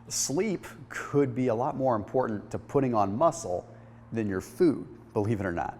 Sleep could be a lot more important to putting on muscle than your food, believe it or not.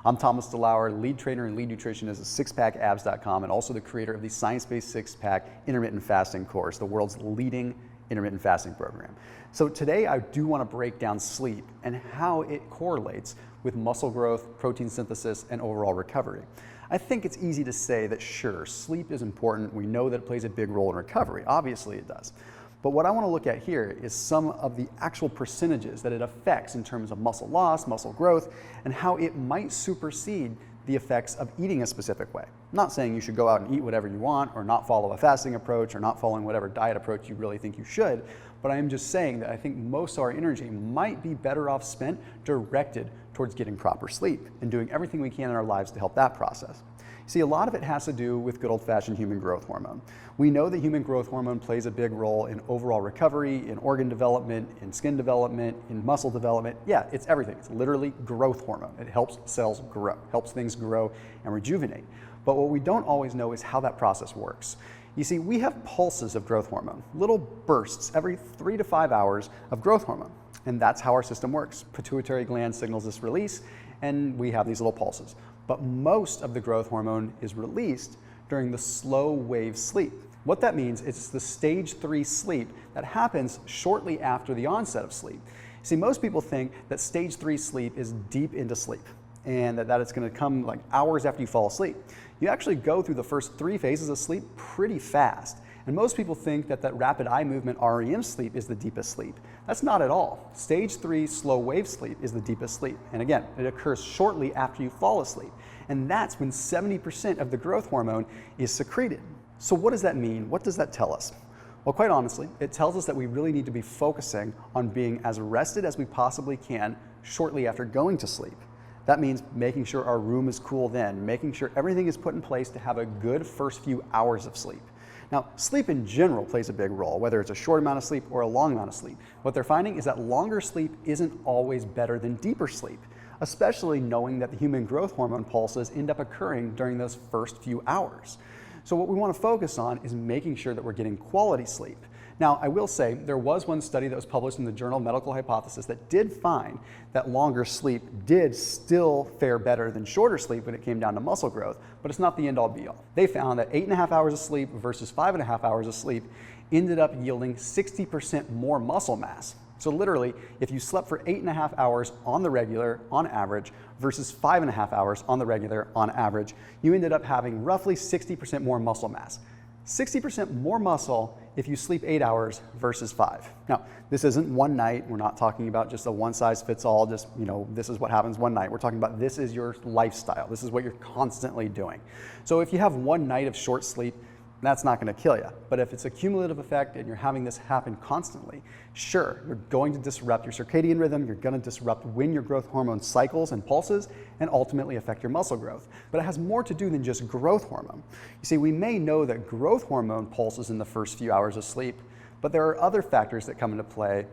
I'm Thomas DeLauer, lead trainer and lead nutritionist at SixPackAbs.com, and also the creator of the science-based six-pack intermittent fasting course, the world's leading intermittent fasting program. So today I do want to break down sleep and how it correlates with muscle growth, protein synthesis, and overall recovery. I think it's easy to say that sure, sleep is important. We know that it plays a big role in recovery. Obviously it does. But what I want to look at here is some of the actual percentages that it affects in terms of muscle loss, muscle growth, and how it might supersede the effects of eating a specific way. I'm not saying you should go out and eat whatever you want, or not follow a fasting approach, or not following whatever diet approach you really think you should, but I am just saying that I think most of our energy might be better off spent directed towards getting proper sleep and doing everything we can in our lives to help that process. See, a lot of it has to do with good old-fashioned human growth hormone. We know that human growth hormone plays a big role in overall recovery, in organ development, in skin development, in muscle development. Yeah, it's everything. It's literally growth hormone. It helps cells grow, helps things grow and rejuvenate. But what we don't always know is how that process works. You see, we have pulses of growth hormone, little bursts every 3 to 5 hours of growth hormone. And that's how our system works. Pituitary gland signals this release, and we have these little pulses. But most of the growth hormone is released during the slow wave sleep. What that means is it's the stage 3 sleep that happens shortly after the onset of sleep. See, most people think that stage 3 sleep is deep into sleep and that it's going to come like hours after you fall asleep. You actually go through the first 3 phases of sleep pretty fast. And most people think that rapid eye movement REM sleep is the deepest sleep. That's not at all. Stage 3 slow wave sleep is the deepest sleep. And again, it occurs shortly after you fall asleep. And that's when 70% of the growth hormone is secreted. So what does that mean? What does that tell us? Well, quite honestly, it tells us that we really need to be focusing on being as rested as we possibly can shortly after going to sleep. That means making sure our room is cool then, making sure everything is put in place to have a good first few hours of sleep. Now, sleep in general plays a big role, whether it's a short amount of sleep or a long amount of sleep. What they're finding is that longer sleep isn't always better than deeper sleep, especially knowing that the human growth hormone pulses end up occurring during those first few hours. So what we want to focus on is making sure that we're getting quality sleep. Now, I will say there was one study that was published in the Journal of Medical Hypotheses that did find that longer sleep did still fare better than shorter sleep when it came down to muscle growth, but it's not the end-all be-all. They found that 8.5 hours of sleep versus 5.5 hours of sleep ended up yielding 60% more muscle mass. So literally, if you slept for 8.5 hours on the regular, on average, versus 5.5 hours on the regular, on average, you ended up having roughly 60% more muscle mass. 60% more muscle if you sleep 8 hours versus 5. Now, this isn't one night. We're not talking about just a one-size-fits-all, just, this is what happens one night. We're talking about this is your lifestyle. This is what you're constantly doing. So if you have one night of short sleep, that's not going to kill you. But if it's a cumulative effect and you're having this happen constantly, sure, you're going to disrupt your circadian rhythm, you're going to disrupt when your growth hormone cycles and pulses, and ultimately affect your muscle growth. But it has more to do than just growth hormone. You see, we may know that growth hormone pulses in the first few hours of sleep, but there are other factors that come into play,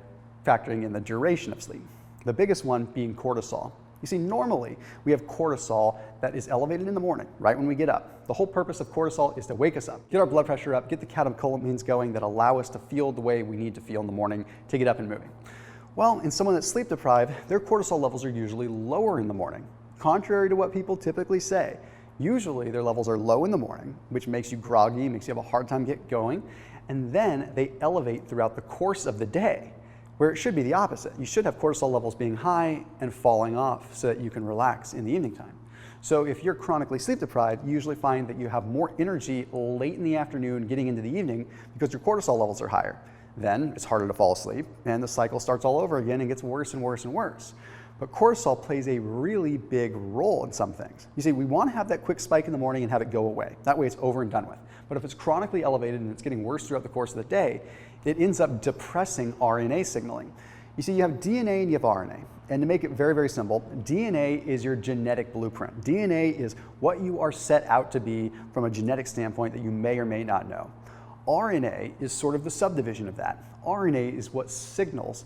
factoring in the duration of sleep. The biggest one being cortisol. You see, normally we have cortisol that is elevated in the morning, right when we get up. The whole purpose of cortisol is to wake us up, get our blood pressure up, get the catecholamines going that allow us to feel the way we need to feel in the morning to get up and moving. Well, in someone that's sleep deprived, their cortisol levels are usually lower in the morning. Contrary to what people typically say, usually their levels are low in the morning, which makes you groggy, makes you have a hard time getting going, and then they elevate throughout the course of the day, where it should be the opposite. You should have cortisol levels being high and falling off so that you can relax in the evening time. So if you're chronically sleep deprived, you usually find that you have more energy late in the afternoon getting into the evening because your cortisol levels are higher. Then it's harder to fall asleep and the cycle starts all over again and gets worse and worse and worse. But cortisol plays a really big role in some things. You see, we want to have that quick spike in the morning and have it go away. That way it's over and done with. But if it's chronically elevated and it's getting worse throughout the course of the day, it ends up depressing RNA signaling. You see, you have DNA and you have RNA. And to make it very, very simple, DNA is your genetic blueprint. DNA is what you are set out to be from a genetic standpoint that you may or may not know. RNA is sort of the subdivision of that. RNA is what signals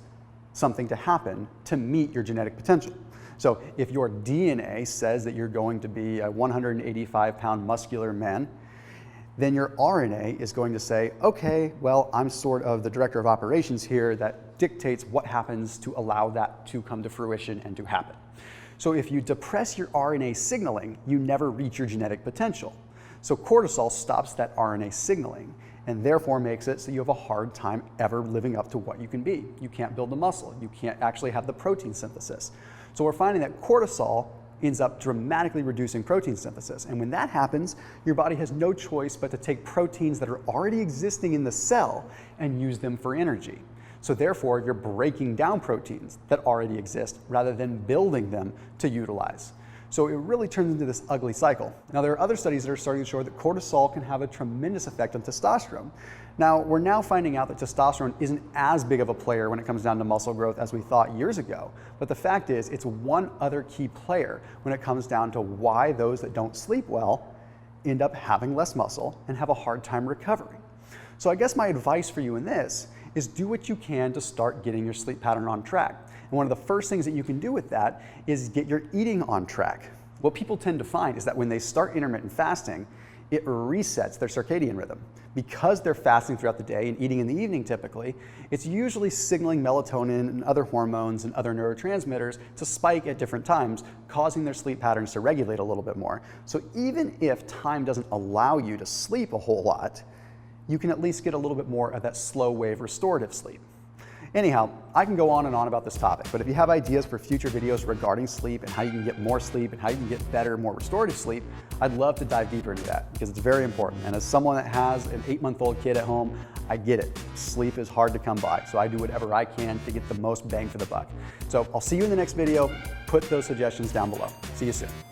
something to happen to meet your genetic potential. So if your DNA says that you're going to be a 185-pound muscular man, then your RNA is going to say, okay, well, I'm sort of the director of operations here that dictates what happens to allow that to come to fruition and to happen. So if you depress your RNA signaling, you never reach your genetic potential. So cortisol stops that RNA signaling and therefore makes it so you have a hard time ever living up to what you can be. You can't build the muscle. You can't actually have the protein synthesis. So we're finding that cortisol ends up dramatically reducing protein synthesis. And when that happens, your body has no choice but to take proteins that are already existing in the cell and use them for energy. So therefore, you're breaking down proteins that already exist rather than building them to utilize. So it really turns into this ugly cycle. Now, there are other studies that are starting to show that cortisol can have a tremendous effect on testosterone. Now, we're now finding out that testosterone isn't as big of a player when it comes down to muscle growth as we thought years ago. But the fact is, it's one other key player when it comes down to why those that don't sleep well end up having less muscle and have a hard time recovering. So I guess my advice for you in this is do what you can to start getting your sleep pattern on track. And one of the first things that you can do with that is get your eating on track. What people tend to find is that when they start intermittent fasting, it resets their circadian rhythm. Because they're fasting throughout the day and eating in the evening typically, it's usually signaling melatonin and other hormones and other neurotransmitters to spike at different times, causing their sleep patterns to regulate a little bit more. So even if time doesn't allow you to sleep a whole lot, you can at least get a little bit more of that slow wave restorative sleep. Anyhow, I can go on and on about this topic, but if you have ideas for future videos regarding sleep and how you can get more sleep and how you can get better, more restorative sleep, I'd love to dive deeper into that because it's very important. And as someone that has an 8-month-old kid at home, I get it. Sleep is hard to come by, so I do whatever I can to get the most bang for the buck. So I'll see you in the next video. Put those suggestions down below. See you soon.